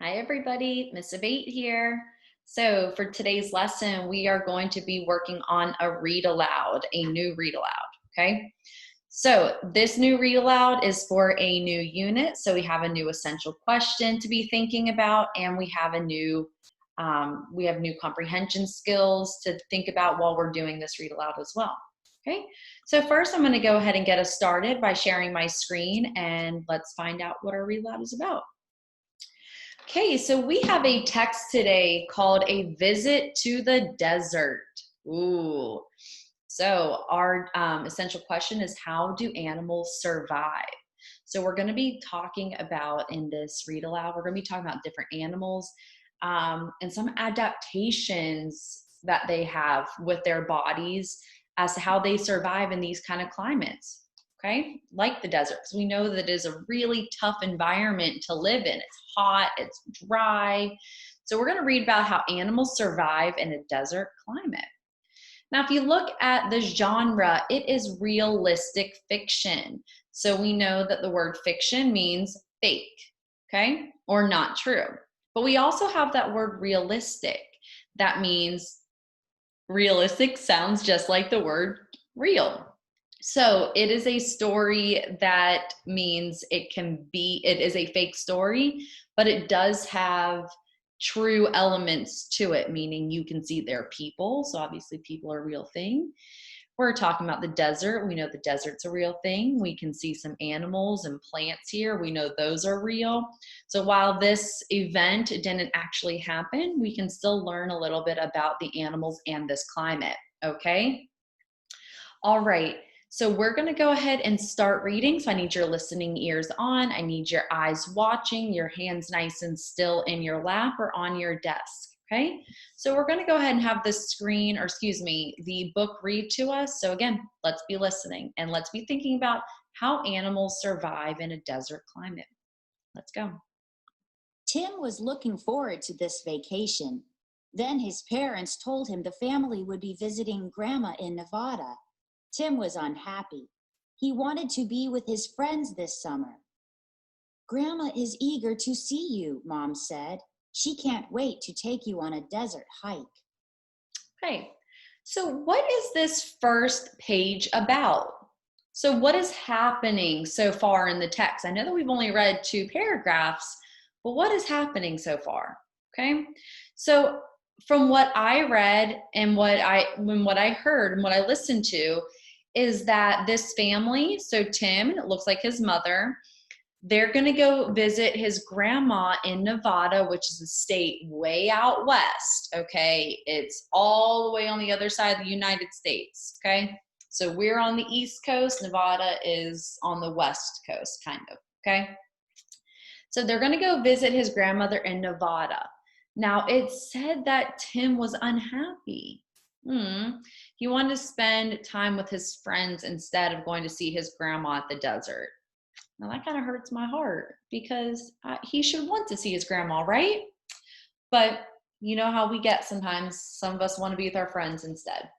Hi everybody, Miss Abate here. So for today's lesson, we are going to be working on a read aloud, a new read aloud, okay? So this new read aloud is for a new unit. So we have a new essential question to be thinking about, and we have new comprehension skills to think about while we're doing this read aloud as well. Okay, so first I'm going to go ahead and get us started by sharing my screen, and let's find out what our read aloud is about. Okay, so we have a text today called A Visit to the Desert. Ooh. So our essential question is, how do animals survive? So we're going to be talking about, in this read aloud, we're going to be talking about different animals and some adaptations that they have with their bodies as to how they survive in these kind of climates. Okay, like the desert, because we know that it is a really tough environment to live in. It's hot, it's dry. So we're going to read about how animals survive in a desert climate. Now, if you look at the genre, it is realistic fiction. So we know that the word fiction means fake, okay, or not true. But we also have that word realistic. That means realistic sounds just like the word real. So it is a story that means it is a fake story, but it does have true elements to it, meaning you can see there are people. So obviously people are a real thing. We're talking about the desert. We know the desert's a real thing. We can see some animals and plants here. We know those are real. So while this event didn't actually happen, we can still learn a little bit about the animals and this climate, okay? All right. So we're going to go ahead and start reading. So I need your listening ears on. I need your eyes watching, your hands nice and still in your lap or on your desk. Okay. So we're going to go ahead and have the the book read to us. So again, let's be listening and let's be thinking about how animals survive in a desert climate. Let's go. Tim was looking forward to this vacation. Then his parents told him the family would be visiting Grandma in Nevada. Tim was unhappy. He wanted to be with his friends this summer. Grandma is eager to see you, Mom said. She can't wait to take you on a desert hike. Okay. So what is this first page about? So what is happening so far in the text? I know that we've only read 2 paragraphs, but what is happening so far? Okay. So from what I read and what I heard and what I listened to is that this family, so Tim, it looks like his mother, they're going to go visit his grandma in Nevada, which is a state way out west. Okay. It's all the way on the other side of the United States. Okay. So we're on the East Coast. Nevada is on the West Coast, kind of. Okay. So they're going to go visit his grandmother in Nevada. Now, it said that Tim was unhappy. He wanted to spend time with his friends instead of going to see his grandma at the desert. Now that kind of hurts my heart because he should want to see his grandma, right? But you know how we get sometimes. Some of us want to be with our friends instead.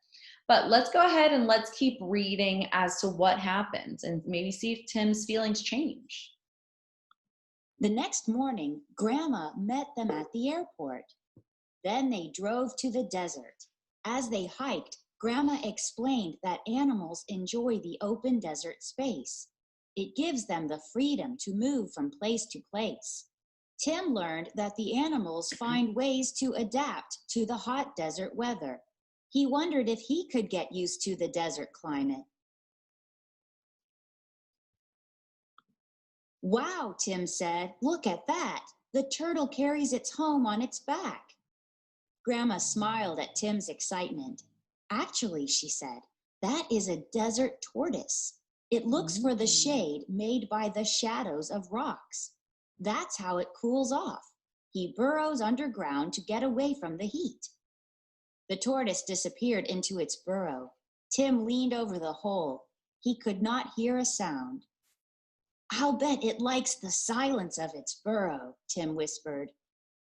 But let's go ahead and let's keep reading as to what happens and maybe see if Tim's feelings change. The next morning, Grandma met them at the airport. Then they drove to the desert. As they hiked, Grandma explained that animals enjoy the open desert space. It gives them the freedom to move from place to place. Tim learned that the animals find ways to adapt to the hot desert weather. He wondered if he could get used to the desert climate. Wow, Tim said, look at that. The turtle carries its home on its back. Grandma smiled at Tim's excitement. Actually, she said, that is a desert tortoise. It looks for the shade made by the shadows of rocks. That's how it cools off. He burrows underground to get away from the heat. The tortoise disappeared into its burrow. Tim leaned over the hole. He could not hear a sound. I'll bet it likes the silence of its burrow, Tim whispered.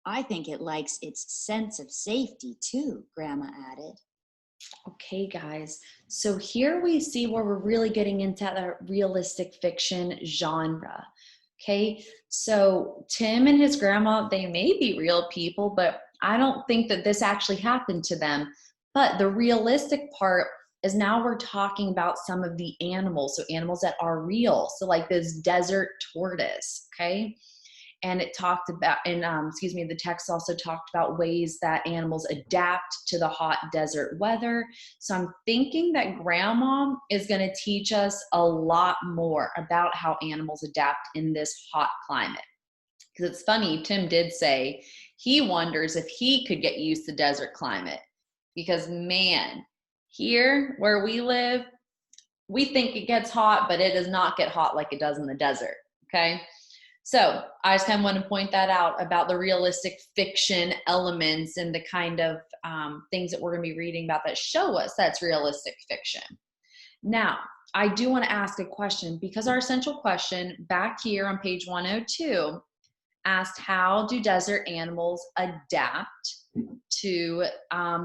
I think it likes its sense of safety too, Grandma added. Okay, guys. So here we see where we're really getting into the realistic fiction genre. Okay, so Tim and his grandma, they may be real people, but I don't think that this actually happened to them. But the realistic part is now we're talking about some of the animals, so animals that are real. So like this desert tortoise, okay? And it talked about, and excuse me, the text also talked about ways that animals adapt to the hot desert weather. So I'm thinking that grandma is going to teach us a lot more about how animals adapt in this hot climate. Because it's funny, Tim did say he wonders if he could get used to desert climate. Because man, here where we live, we think it gets hot, but it does not get hot like it does in the desert, okay? So I just kind of want to point that out about the realistic fiction elements and the kind of things that we're going to be reading about that show us that's realistic fiction. Now, I do want to ask a question because our essential question back here on page 102 asked, how do desert animals adapt to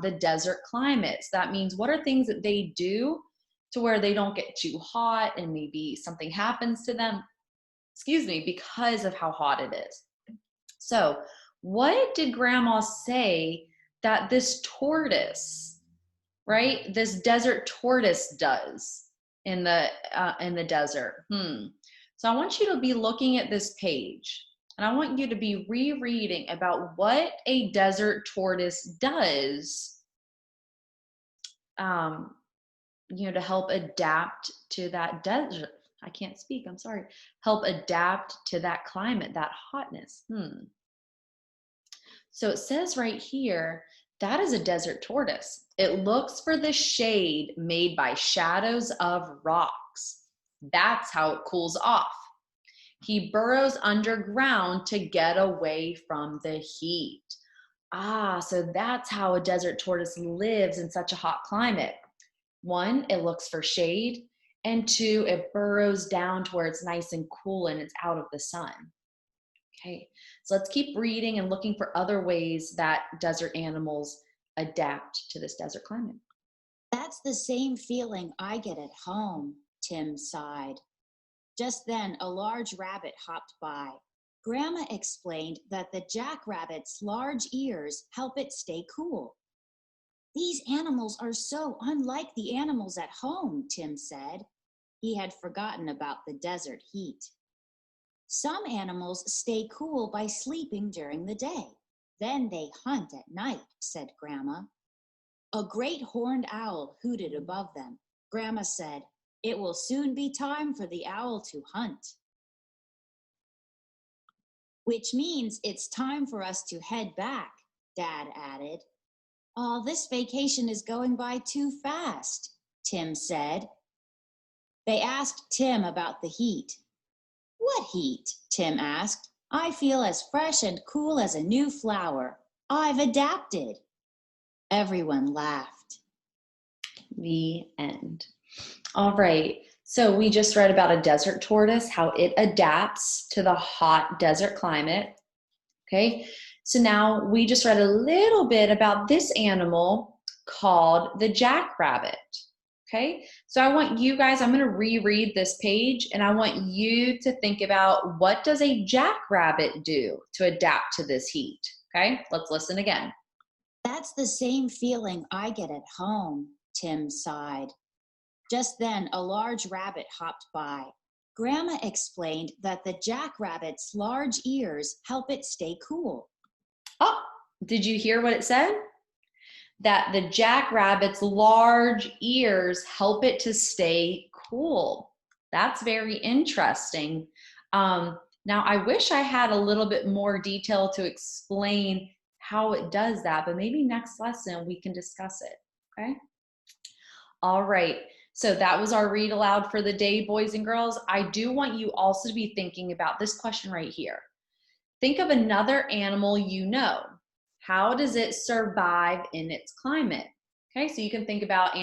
the desert climates? That means what are things that they do to where they don't get too hot and maybe something happens to them, excuse me, because of how hot it is. So what did grandma say that this tortoise, right, this desert tortoise does in the desert? So I want you to be looking at this page and I want you to be rereading about what a desert tortoise does, to help adapt to that desert. I can't speak, I'm sorry. Help adapt to that climate, that hotness. So it says right here, that is a desert tortoise. It looks for the shade made by shadows of rocks. That's how it cools off. He burrows underground to get away from the heat. So that's how a desert tortoise lives in such a hot climate. 1, it looks for shade, and 2, it burrows down to where it's nice and cool and it's out of the sun. Okay, so let's keep reading and looking for other ways that desert animals adapt to this desert climate. That's the same feeling I get at home, Tim sighed. Just then, a large rabbit hopped by. Grandma explained that the jackrabbit's large ears help it stay cool. These animals are so unlike the animals at home, Tim said. He had forgotten about the desert heat. Some animals stay cool by sleeping during the day. Then they hunt at night, said Grandma. A great horned owl hooted above them. Grandma said, "It will soon be time for the owl to hunt." Which means it's time for us to head back, Dad added. "Oh, this vacation is going by too fast," Tim said. They asked Tim about the heat. "What heat?" Tim asked. "I feel as fresh and cool as a new flower. I've adapted." Everyone laughed. The end. All right. So we just read about a desert tortoise, how it adapts to the hot desert climate. Okay. So now we just read a little bit about this animal called the jackrabbit. Okay. So I want you guys, I'm going to reread this page and I want you to think about, what does a jackrabbit do to adapt to this heat? Okay. Let's listen again. "That's the same feeling I get at home," Tim sighed. Just then, a large rabbit hopped by. Grandma explained that the jackrabbit's large ears help it stay cool. Oh, did you hear what it said? That the jackrabbit's large ears help it to stay cool. That's very interesting. Now, I wish I had a little bit more detail to explain how it does that, but maybe next lesson we can discuss it, okay? All right, so that was our read aloud for the day, boys and girls. I do want you also to be thinking about this question right here. Think of another animal you know. How does it survive in its climate? Okay, so you can think about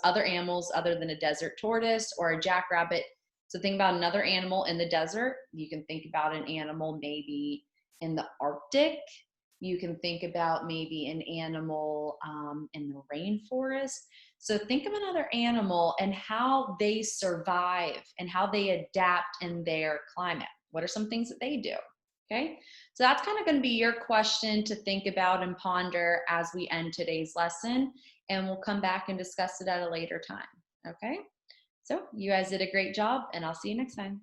other animals other than a desert tortoise or a jackrabbit. So think about another animal in the desert. You can think about an animal maybe in the Arctic. You can think about maybe an animal in the rainforest. So think of another animal and how they survive and how they adapt in their climate. What are some things that they do? Okay, so that's kind of going to be your question to think about and ponder as we end today's lesson, and we'll come back and discuss it at a later time. Okay, so you guys did a great job, and I'll see you next time.